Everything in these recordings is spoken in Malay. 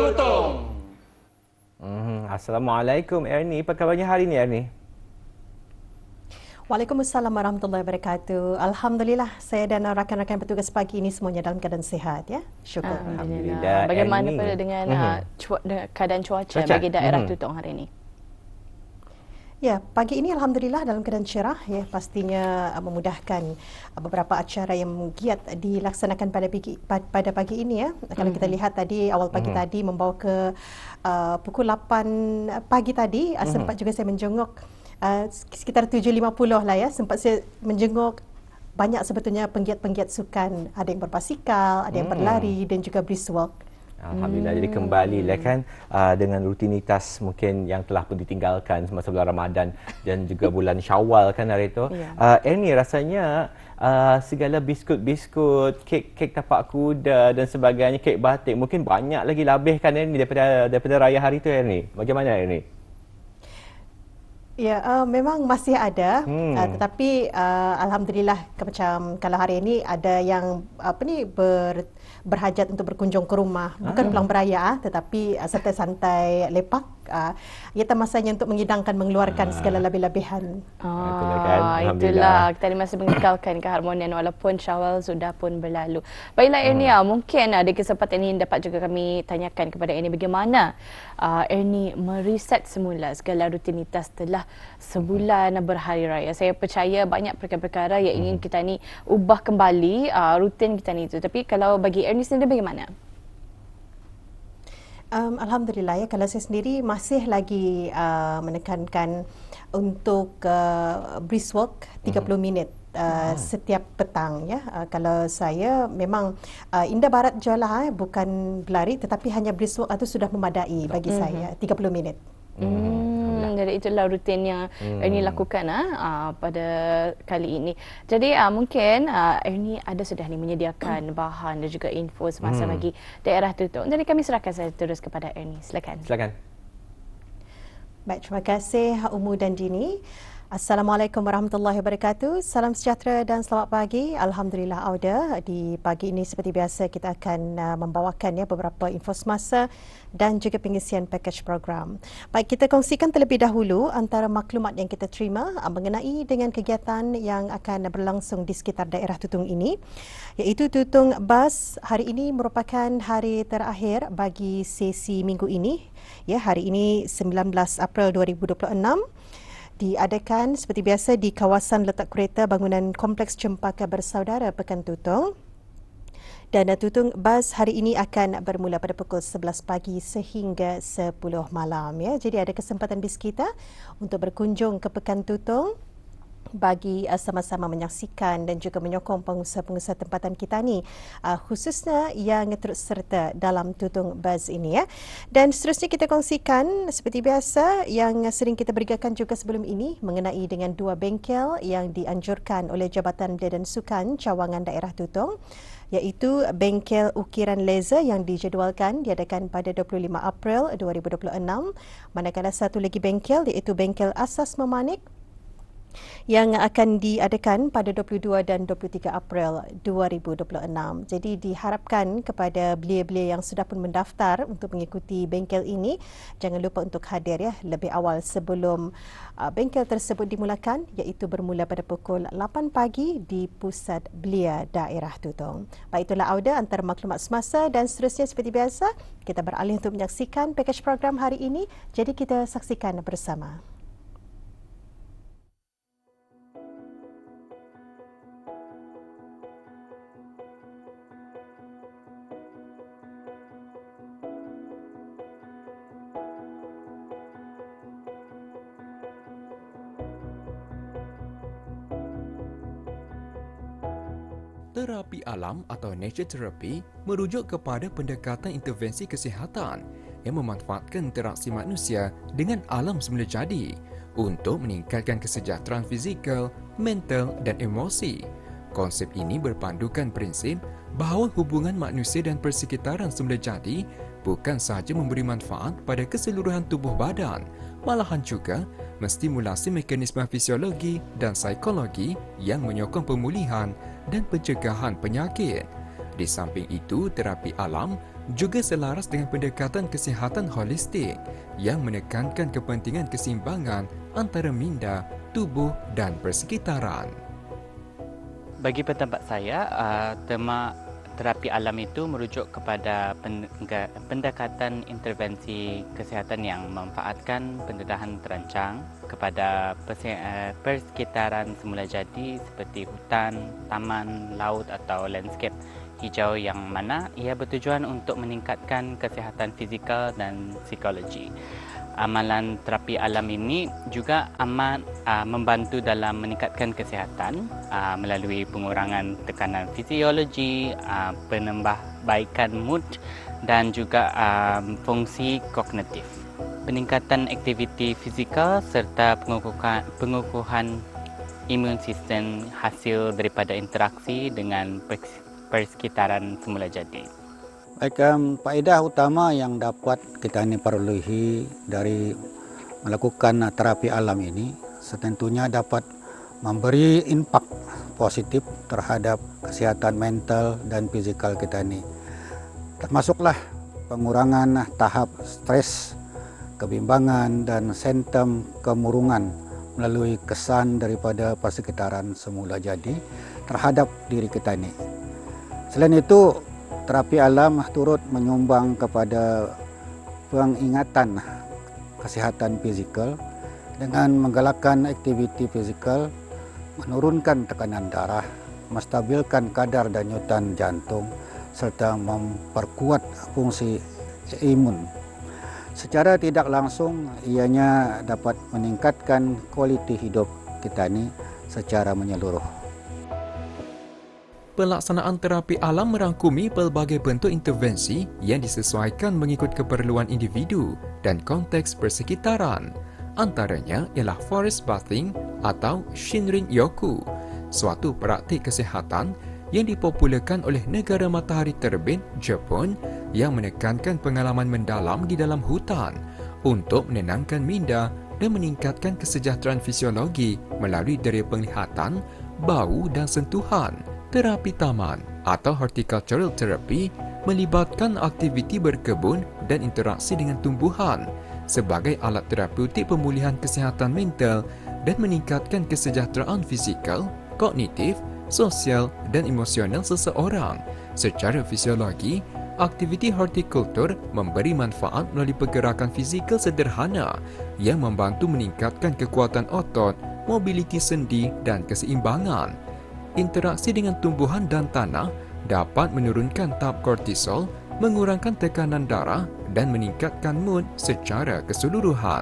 Tutong. Assalamualaikum Ernie. Apa khabarnya hari ni Ernie? Waalaikumsalam warahmatullahi wabarakatuh. Alhamdulillah, saya dan rakan-rakan petugas pagi ini semuanya dalam keadaan sihat ya. Syukur. Alhamdulillah. Bagaimana Ernie. pula dengan keadaan cuaca bagi daerah Tutong hari ini? Ya, pagi ini alhamdulillah dalam keadaan cerah ya, pastinya memudahkan beberapa acara yang giat dilaksanakan pada pagi ini ya. Kalau kita lihat tadi awal pagi tadi membawa ke pukul 8 pagi tadi sempat juga saya menjenguk sekitar 7.50 lah ya, sempat saya menjenguk banyak sebetulnya penggiat-penggiat sukan, ada yang berbasikal, ada yang berlari dan juga brisk walk. Alhamdulillah, jadi kembali lah kan dengan rutinitas mungkin yang telah pun ditinggalkan semasa bulan Ramadan dan juga bulan Syawal kan hari itu. Ernie, rasanya segala biskut-biskut, kek tapak kuda dan sebagainya, kek batik mungkin banyak lagi lebih kan Ernie daripada raya hari itu Ernie. Bagaimana Ernie? Ya, memang masih ada, tetapi alhamdulillah macam kalau hari ini ada yang berhajat untuk berkunjung ke rumah, bukan pulang beraya tetapi santai-santai lepak. Ia masanya untuk menghidangkan, mengeluarkan segala lebih-lebihan. Itulah, kita masih mengekalkan keharmonian walaupun Syawal sudah pun berlalu. Baiklah Ernie, mungkin ada kesempatan ini dapat juga kami tanyakan kepada Ernie bagaimana Ernie mereset semula segala rutinitas setelah sebulan berhari raya. Saya percaya banyak perkara-perkara yang ingin kita ni ubah kembali rutin kita ni itu. Tapi kalau bagi Ernie sendiri bagaimana? Alhamdulillah ya, kalau saya sendiri masih lagi menekankan untuk brisk walk 30 minit setiap petang ya. Kalau saya memang Indah Barat je lah, bukan berlari tetapi hanya brisk walk itu sudah memadai bagi saya 30 minit. Jadi itulah rutin yang Ernie lakukan pada kali ini. Jadi mungkin Ernie ada sudah ni menyediakan bahan dan juga info semasa bagi daerah Tutong. Jadi kami serahkan saya terus kepada Ernie. Silakan. Baik, terima kasih Umu dan Dini. Assalamualaikum warahmatullahi wabarakatuh. Salam sejahtera dan selamat pagi. Alhamdulillah Auda, di pagi ini seperti biasa kita akan membawakan ya beberapa info semasa dan juga pengisian pakej program. Baik, kita kongsikan terlebih dahulu antara maklumat yang kita terima mengenai dengan kegiatan yang akan berlangsung di sekitar daerah Tutong ini, iaitu Tutong Bus hari ini merupakan hari terakhir bagi sesi minggu ini. Ya, hari ini 19 April 2026. Diadakan seperti biasa di kawasan letak kereta bangunan Kompleks Cempaka Bersaudara Pekan Tutong. Dan Tutong Bus hari ini akan bermula pada pukul 11 pagi sehingga 10 malam ya. Jadi ada kesempatan bis kita untuk berkunjung ke Pekan Tutong bagi sama-sama menyaksikan dan juga menyokong pengusaha-pengusaha tempatan kita ni, khususnya yang turut serta dalam Tutong Bus ini ya. Dan seterusnya kita kongsikan seperti biasa yang sering kita berikan juga sebelum ini mengenai dengan dua bengkel yang dianjurkan oleh Jabatan Belia dan Sukan Cawangan Daerah Tutong, iaitu bengkel ukiran laser yang dijadualkan diadakan pada 25 April 2026, manakala satu lagi bengkel iaitu bengkel asas memanik yang akan diadakan pada 22 dan 23 April 2026. Jadi diharapkan kepada belia-belia yang sudah pun mendaftar untuk mengikuti bengkel ini, jangan lupa untuk hadir ya lebih awal sebelum bengkel tersebut dimulakan, iaitu bermula pada pukul 8 pagi di Pusat Belia Daerah Tutong. Baik, itulah Auda antara maklumat semasa dan seterusnya seperti biasa kita beralih untuk menyaksikan pakej program hari ini. Jadi kita saksikan bersama. Terapi alam atau nature therapy merujuk kepada pendekatan intervensi kesihatan yang memanfaatkan interaksi manusia dengan alam semula jadi untuk meningkatkan kesejahteraan fizikal, mental dan emosi. Konsep ini berpandukan prinsip bahawa hubungan manusia dan persekitaran semula jadi bukan sahaja memberi manfaat pada keseluruhan tubuh badan, malahan juga menstimulasi mekanisme fisiologi dan psikologi yang menyokong pemulihan dan pencegahan penyakit. Di samping itu, terapi alam juga selaras dengan pendekatan kesihatan holistik yang menekankan kepentingan keseimbangan antara minda, tubuh dan persekitaran. Bagi pendapat saya, tema terapi alam itu merujuk kepada pendekatan intervensi kesihatan yang memanfaatkan pendedahan terancang kepada persekitaran semula jadi seperti hutan, taman, laut atau landscape hijau yang mana ia bertujuan untuk meningkatkan kesihatan fizikal dan psikologi. Amalan terapi alam ini juga amat membantu dalam meningkatkan kesihatan melalui pengurangan tekanan fisiologi, penambahbaikan mood dan juga fungsi kognitif. Peningkatan aktiviti fizikal serta pengukuhan imun sistem hasil daripada interaksi dengan persekitaran semula jadi. Baik, faedah utama yang dapat kita ini perolehi dari melakukan terapi alam ini tentunya dapat memberi impak positif terhadap kesehatan mental dan fizikal kita ini. Termasuklah pengurangan tahap stres, kebimbangan dan simptom kemurungan melalui kesan daripada persekitaran semula jadi terhadap diri kita ini. Selain itu, terapi alam turut menyumbang kepada pengingatan kesihatan fizikal dengan menggalakkan aktiviti fizikal, menurunkan tekanan darah, menstabilkan kadar denyutan jantung, serta memperkuat fungsi imun. Secara tidak langsung, ianya dapat meningkatkan kualiti hidup kita ini secara menyeluruh. Pelaksanaan terapi alam merangkumi pelbagai bentuk intervensi yang disesuaikan mengikut keperluan individu dan konteks persekitaran. Antaranya ialah forest bathing atau Shinrin-yoku, suatu praktik kesihatan yang dipopularkan oleh negara matahari terbit Jepun yang menekankan pengalaman mendalam di dalam hutan untuk menenangkan minda dan meningkatkan kesejahteraan fisiologi melalui daya penglihatan, bau dan sentuhan. Terapi taman atau horticultural therapy melibatkan aktiviti berkebun dan interaksi dengan tumbuhan sebagai alat terapeutik pemulihan kesihatan mental dan meningkatkan kesejahteraan fizikal, kognitif, sosial dan emosional seseorang. Secara fisiologi, aktiviti hortikultur memberi manfaat melalui pergerakan fizikal sederhana yang membantu meningkatkan kekuatan otot, mobiliti sendi dan keseimbangan. Interaksi dengan tumbuhan dan tanah dapat menurunkan tahap kortisol, mengurangkan tekanan darah dan meningkatkan mood secara keseluruhan.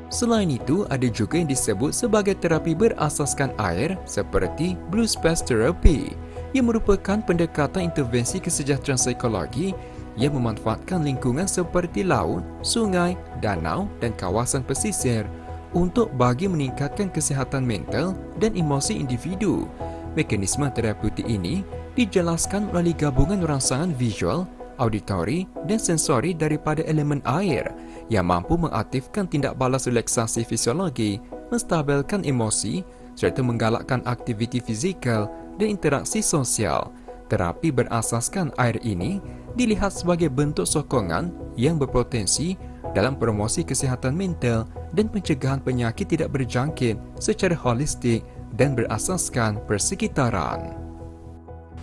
Selain itu, ada juga yang disebut sebagai terapi berasaskan air seperti blue space therapy yang merupakan pendekatan intervensi kesejahteraan psikologi yang memanfaatkan lingkungan seperti laut, sungai, danau dan kawasan pesisir untuk bagi meningkatkan kesihatan mental dan emosi individu. Mekanisme terapeutik ini dijelaskan melalui gabungan rangsangan visual, auditori dan sensori daripada elemen air yang mampu mengaktifkan tindak balas relaksasi fisiologi, menstabilkan emosi serta menggalakkan aktiviti fizikal dan interaksi sosial. Terapi berasaskan air ini dilihat sebagai bentuk sokongan yang berpotensi dalam promosi kesihatan mental dan pencegahan penyakit tidak berjangkit secara holistik dan berasaskan persekitaran.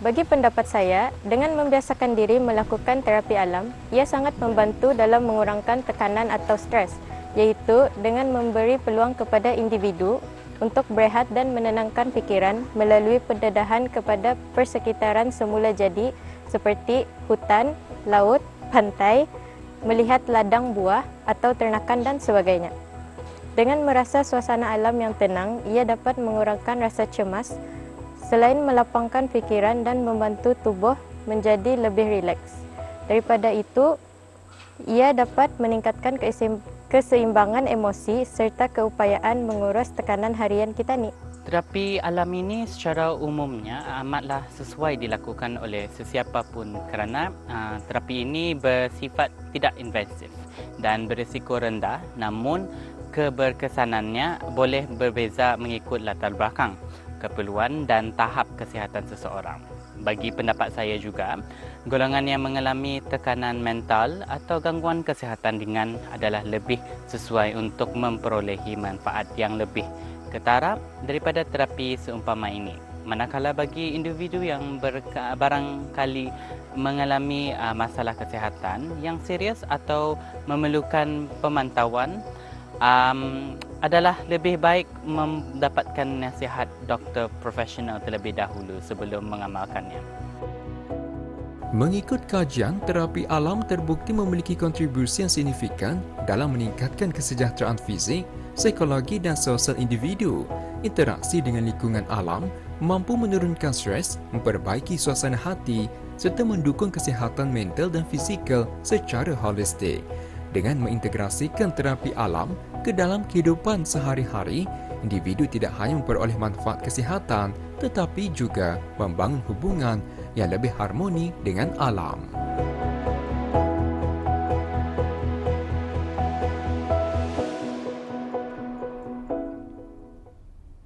Bagi pendapat saya, dengan membiasakan diri melakukan terapi alam, ia sangat membantu dalam mengurangkan tekanan atau stres, iaitu dengan memberi peluang kepada individu untuk berehat dan menenangkan fikiran melalui pendedahan kepada persekitaran semula jadi seperti hutan, laut, pantai, melihat ladang buah atau ternakan dan sebagainya. Dengan merasa suasana alam yang tenang, ia dapat mengurangkan rasa cemas selain melapangkan fikiran dan membantu tubuh menjadi lebih rileks. Daripada itu, ia dapat meningkatkan keseimbangan emosi serta keupayaan mengurus tekanan harian kita ni. Terapi alam ini secara umumnya amatlah sesuai dilakukan oleh sesiapa pun kerana terapi ini bersifat tidak invasif dan berisiko rendah, namun keberkesanannya boleh berbeza mengikut latar belakang, keperluan dan tahap kesihatan seseorang. Bagi pendapat saya juga, golongan yang mengalami tekanan mental atau gangguan kesihatan ringan adalah lebih sesuai untuk memperolehi manfaat yang lebih ketara daripada terapi seumpama ini. Manakala bagi individu yang barangkali mengalami masalah kesihatan yang serius atau memerlukan pemantauan, adalah lebih baik mendapatkan nasihat doktor profesional terlebih dahulu sebelum mengamalkannya. Mengikut kajian, terapi alam terbukti memiliki kontribusi yang signifikan dalam meningkatkan kesejahteraan fizik, psikologi dan sosial individu. Interaksi dengan lingkungan alam mampu menurunkan stres, memperbaiki suasana hati serta mendukung kesihatan mental dan fizikal secara holistik. Dengan mengintegrasikan terapi alam ke dalam kehidupan sehari-hari, individu tidak hanya memperoleh manfaat kesihatan tetapi juga membangun hubungan yang lebih harmoni dengan alam.